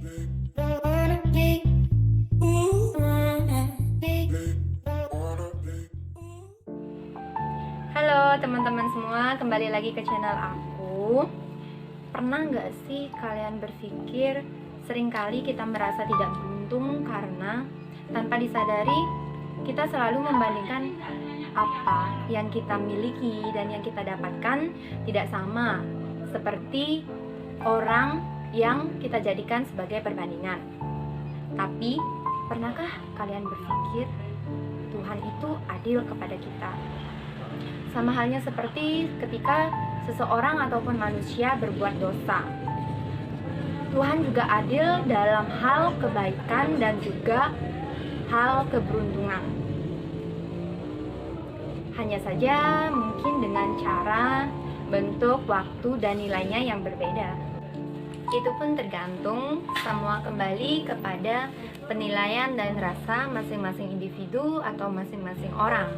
Halo teman-teman semua, kembali lagi ke channel aku. Pernah nggak sih kalian berpikir seringkali kita merasa tidak beruntung karena tanpa disadari kita selalu membandingkan apa yang kita miliki dan yang kita dapatkan tidak sama seperti orang yang kita jadikan sebagai perbandingan. Tapi pernahkah kalian berpikir Tuhan itu adil kepada kita? Sama halnya seperti ketika seseorang ataupun manusia berbuat dosa. Tuhan juga adil dalam hal kebaikan dan juga hal keberuntungan. Hanya saja mungkin dengan cara, bentuk, waktu, dan nilainya yang berbeda. Itu pun tergantung semua kembali kepada penilaian dan rasa masing-masing individu atau masing-masing orang.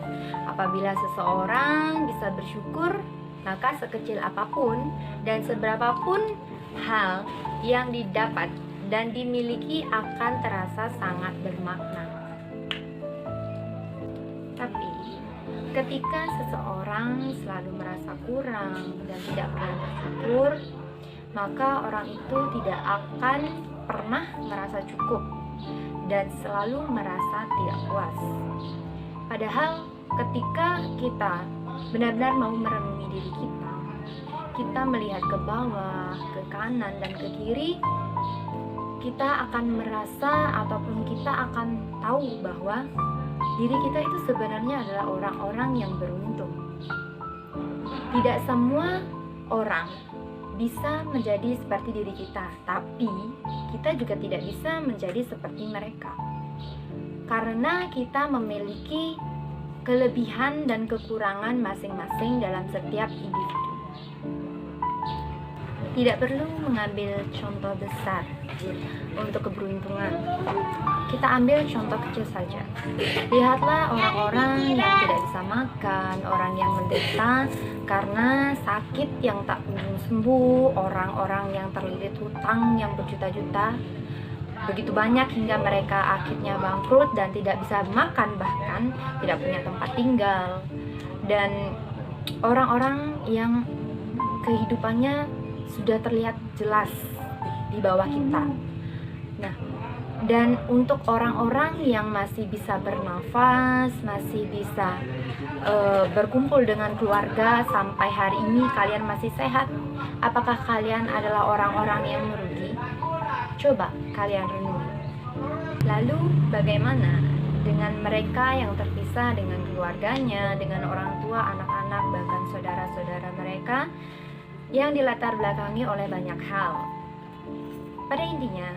Apabila seseorang bisa bersyukur, maka sekecil apapun dan seberapapun hal yang didapat dan dimiliki akan terasa sangat bermakna. Tapi ketika seseorang selalu merasa kurang dan tidak pernah bersyukur, maka orang itu tidak akan pernah merasa cukup dan selalu merasa tidak puas. Padahal ketika kita benar-benar mau merenungi diri kita melihat ke bawah, ke kanan, dan ke kiri, kita akan merasa ataupun kita akan tahu bahwa diri kita itu sebenarnya adalah orang-orang yang beruntung. Tidak semua orang bisa menjadi seperti diri kita, tapi kita juga tidak bisa menjadi seperti mereka. Karena kita memiliki kelebihan dan kekurangan masing-masing dalam setiap individu. Tidak perlu mengambil contoh besar untuk keberuntungan. Kita ambil contoh kecil saja. Lihatlah orang-orang yang tidak bisa makan, orang yang menderita karena sakit yang tak kunjung sembuh, orang-orang yang terlilit hutang yang berjuta-juta, begitu banyak hingga mereka akhirnya bangkrut dan tidak bisa makan, bahkan tidak punya tempat tinggal. Dan orang-orang yang kehidupannya sudah terlihat jelas di bawah kita. Nah, dan untuk orang-orang yang masih bisa bernafas, masih bisa berkumpul dengan keluarga sampai hari ini kalian masih sehat, apakah kalian adalah orang-orang yang merugi? Coba kalian renungi. Lalu bagaimana dengan mereka yang terpisah dengan keluarganya, dengan orang tua, anak-anak, bahkan saudara-saudara mereka yang dilatar belakangi oleh banyak hal? Pada intinya,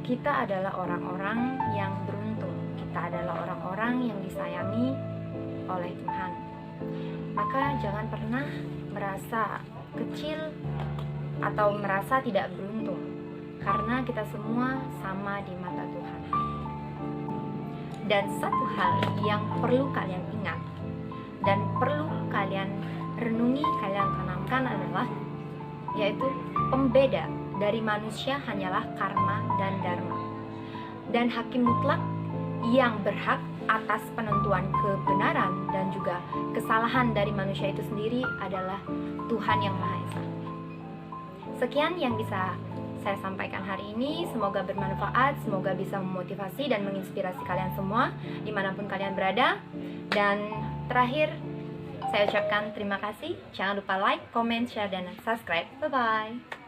kita adalah orang-orang yang beruntung. Kita adalah orang-orang yang disayangi oleh Tuhan. Maka jangan pernah merasa kecil atau merasa tidak beruntung, karena kita semua sama di mata Tuhan. Dan satu hal yang perlu kalian ingat dan perlu kalian renungi, kalian tanamkan adalah yaitu pembeda dari manusia hanyalah karma dan dharma. Dan hakim mutlak yang berhak atas penentuan kebenaran dan juga kesalahan dari manusia itu sendiri adalah Tuhan Yang Maha Esa. Sekian yang bisa saya sampaikan hari ini, semoga bermanfaat, semoga bisa memotivasi dan menginspirasi kalian semua dimanapun kalian berada. Dan terakhir, saya ucapkan terima kasih. Jangan lupa like, comment, share, dan subscribe. Bye-bye.